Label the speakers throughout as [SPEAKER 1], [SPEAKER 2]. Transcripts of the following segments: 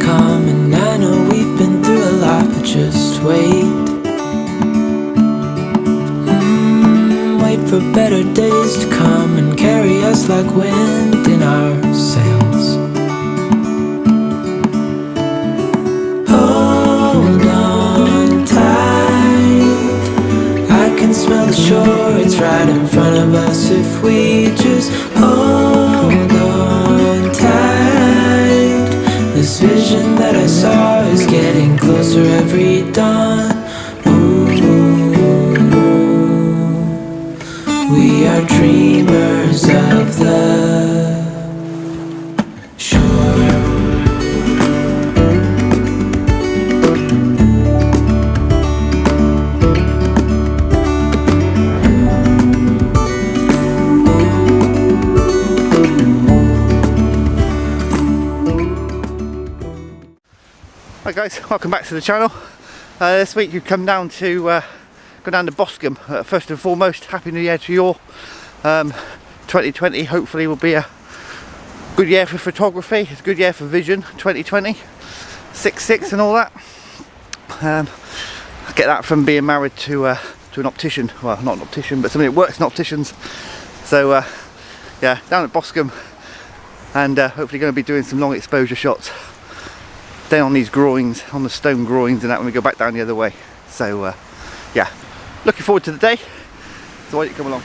[SPEAKER 1] Coming, I know we've been through a lot, but just wait. Wait for better days to come and carry us like wind in our sails. Hold on tight, I can smell the shore, it's right in front of us if we just hold on tight. This vision that I saw is getting closer every dawn. Ooh, we are dreamers of the shore.
[SPEAKER 2] Hi guys, welcome back to the channel. This week you've come down to go down to Boscombe. First and foremost, Happy New Year to you all. 2020 hopefully will be a good year for photography. It's a good year for vision. 2020, 6/6 and all that. I get that from being married to an optician. Well, not an optician, but somebody that works in opticians. So yeah, down at Boscombe, and hopefully going to be doing some long exposure shots down on these groins, on the stone groins and that when we go back down the other way. So yeah, looking forward to the day. So why don't you come along?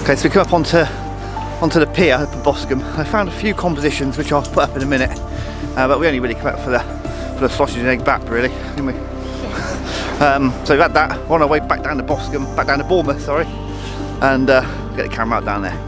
[SPEAKER 2] Okay, so we come up onto the pier up at Boscombe. I found a few compositions which I'll put up in a minute, but we only really come out for the sausage and egg bap, really, didn't we? So we've had that. We're on our way back down to Boscombe, back down to Bournemouth, sorry, and get the camera out down there.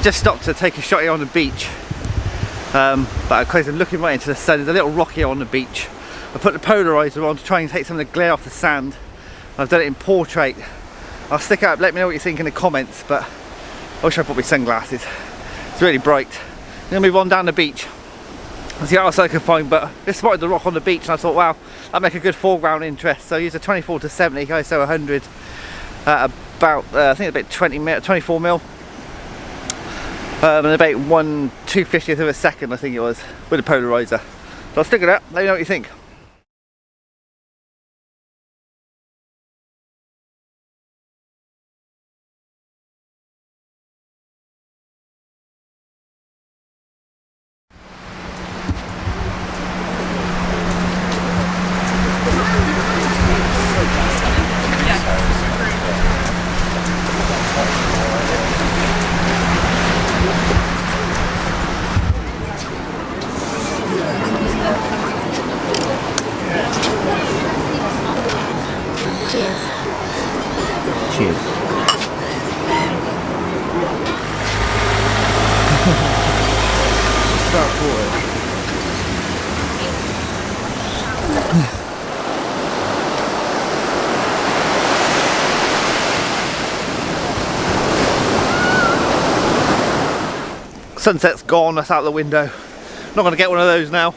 [SPEAKER 2] Just stopped to take a shot here on the beach, but because I'm looking right into the sun, there's a little rock here on the beach. I put the polarizer on to try and take some of the glare off the sand. I've done it in portrait. I'll stick it up, let me know what you think in the comments, but I wish I brought my sunglasses. It's really bright. I'm going to move on down the beach and see what else I can find, but I spotted the rock on the beach and I thought, wow, that'd make a good foreground interest. So I used a 24 to 70 ISO 100 at about, I think about 24 mil. And about 1/250th of a second, I think it was, with a polarizer. So I'll stick it up, let me know what you think. Cheers. Start forward. Sunset's gone, that's out the window. Not going to get one of those now.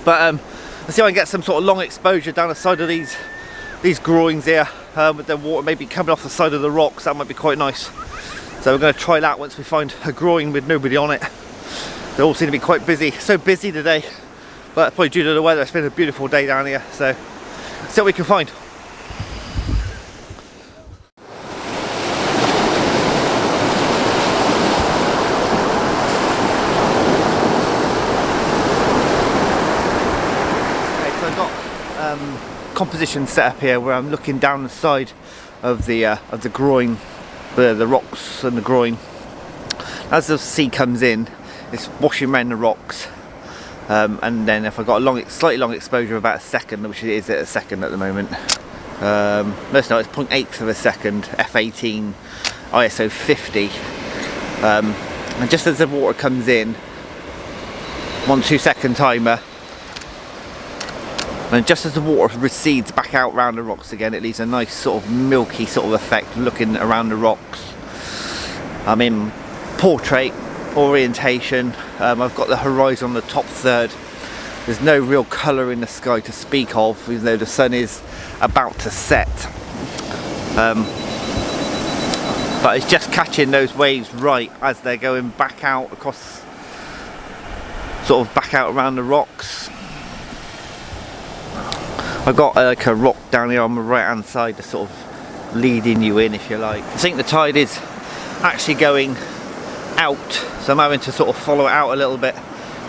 [SPEAKER 2] But let's see if I can get some sort of long exposure down the side of these groins here, with the water maybe coming off the side of the rocks. That might be quite nice. So we're going to try that once we find a groin with nobody on it. They all seem to be quite busy. So busy today, but probably due to the weather. It's been a beautiful day down here, so let's see what we can find. Composition set up here where I'm looking down the side of the groin, the rocks and the groin. As the sea comes in, it's washing around the rocks, and then if I got a slightly long exposure of about a second, which it is at a second at the moment. Let's know it's 0.8 of a second, f18, ISO 50, and just as the water comes in, 1-2 second timer. And just as the water recedes back out around the rocks again, it leaves a nice sort of milky sort of effect looking around the rocks. I'm in portrait orientation. I've got the horizon on the top third. There's no real colour in the sky to speak of, even though the sun is about to set. But it's just catching those waves right as they're going back out across, sort of back out around the rocks. I've got like a rock down here on the right hand side that's sort of leading you in, if you like. I think the tide is actually going out, so I'm having to sort of follow it out a little bit,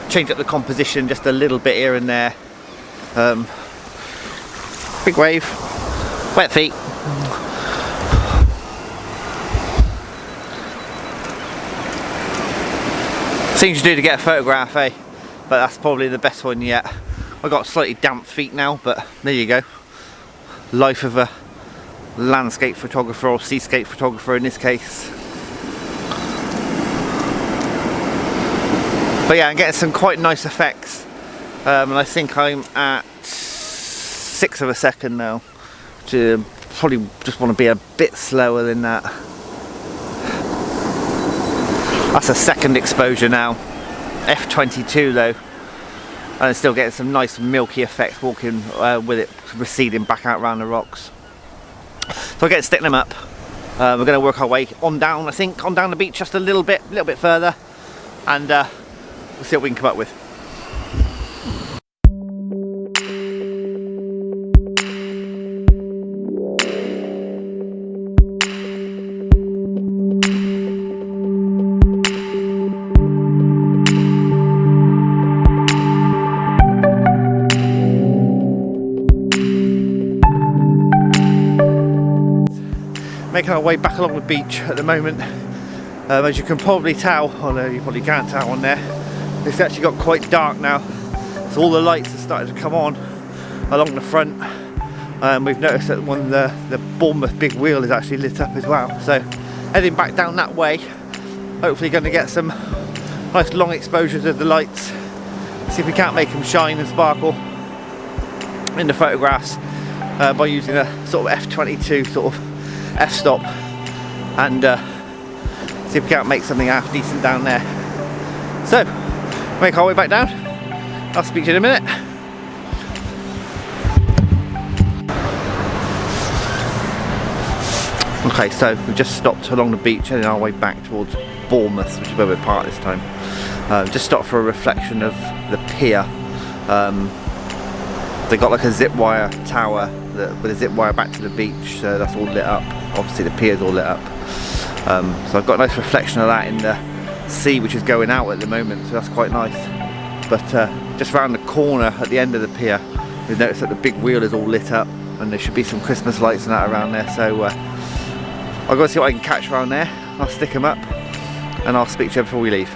[SPEAKER 2] change up the composition just a little bit here and there. Big wave, wet feet. Things you do to get a photograph, eh? But that's probably the best one yet. I got slightly damp feet now, but there you go. Life of a landscape photographer, or seascape photographer in this case. But yeah, I'm getting some quite nice effects, and I think I'm at 6 of a second now, which probably just want to be a bit slower than that. That's a second exposure now, f22 though. And still getting some nice milky effects walking with it receding back out around the rocks. So we're going to stick them up. We're going to work our way on down, I think, on down the beach just a little bit further, and we'll see what we can come up with. Making our way back along the beach at the moment. As you can probably tell, although you probably can't tell on there, it's actually got quite dark now, so all the lights are starting to come on along the front. We've noticed that the Bournemouth big wheel is actually lit up as well, so heading back down that way. hopefully going to get some nice long exposures of the lights. See if we can't make them shine and sparkle in the photographs by using a sort of f22 sort of f-stop, and see if we can't make something half decent down there. So, make our way back down. I'll speak to you in a minute. Okay, so we just stopped along the beach and on our way back towards Bournemouth, which is where we're parked this time. Just stopped for a reflection of the pier. They got like a zip wire tower with a zip wire back to the beach, so that's all lit up. Obviously the pier's all lit up. So I've got a nice reflection of that in the sea, which is going out at the moment, so that's quite nice. But just round the corner at the end of the pier, you'll notice that the big wheel is all lit up, and there should be some Christmas lights and that around there. So I've got to see what I can catch around there. I'll stick them up and I'll speak to you before we leave.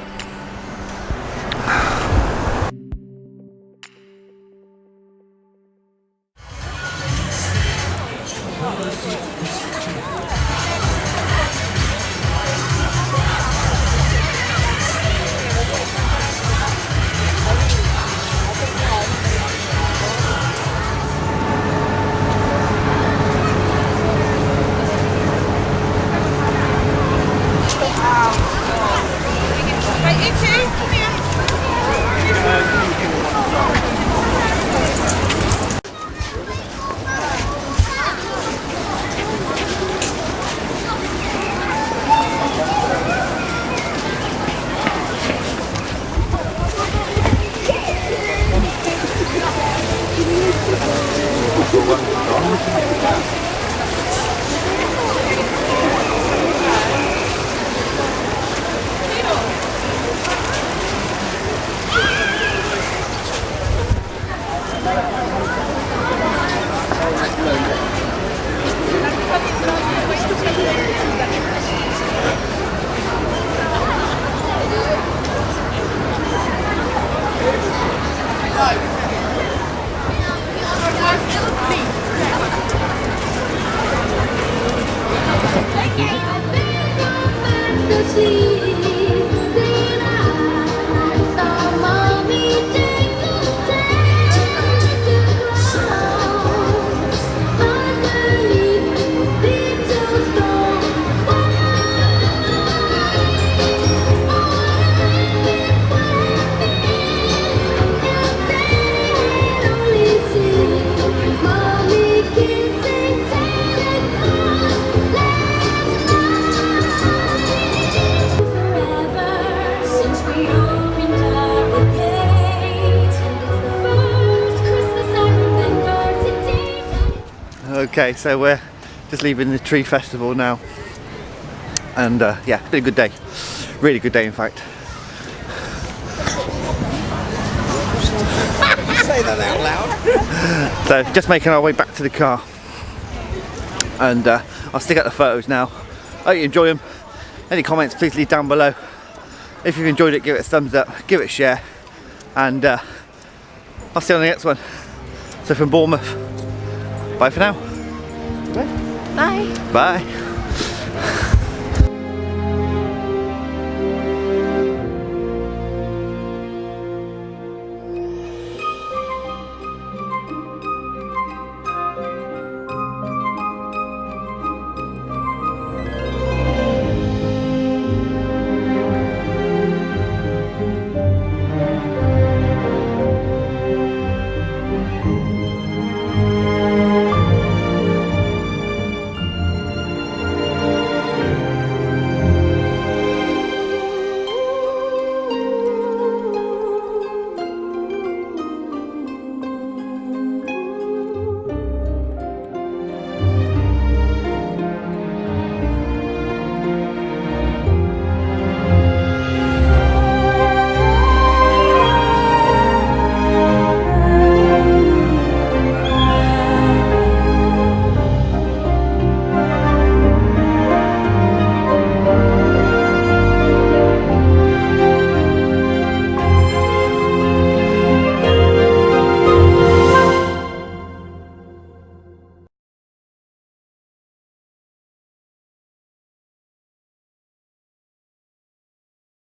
[SPEAKER 2] Okay, so we're just leaving the tree festival now, and yeah, it's been a good day, really good day in fact. Say that out loud. So just making our way back to the car, and I'll stick out the photos now. Hope you enjoy them. Any comments, please leave down below. If you've enjoyed it, give it a thumbs up, give it a share, and I'll see you on the next one. So from Bournemouth, bye for now.
[SPEAKER 3] Bye.
[SPEAKER 2] Bye.